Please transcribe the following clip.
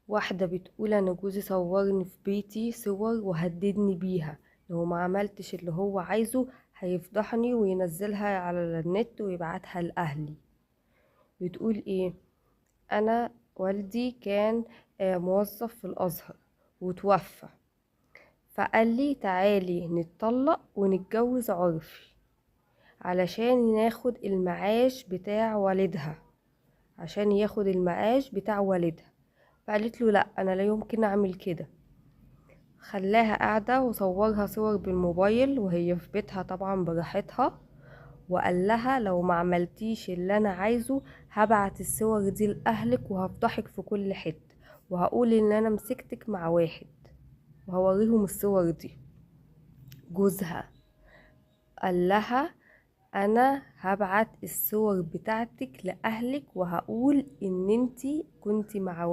واحدة بتقول انا جوزي صورني في بيتي صور وهددني بيها، لو ما عملتش اللي هو عايزه هيفضحني وينزلها على النت ويبعتها لأهلي. بتقول ايه؟ انا والدي كان موظف في الازهر وتوفى، فقال لي تعالي نتطلق ونتجوز عرفي علشان ناخد المعاش بتاع والدها، عشان ياخد المعاش بتاع والدها. فقالت له لا انا لا يمكن اعمل كده. خلاها قاعدة وصورها صور بالموبايل وهي في بيتها طبعا براحتها، وقال لها لو ما عملتيش اللي انا عايزه هبعت الصور دي لاهلك وهفضحك في كل حتة وهقول ان انا مسكتك مع واحد، وهوريهم الصور دي. جوزها قال لها انا هبعت الصور بتاعتك لاهلك وهقول ان انتي كنتي مع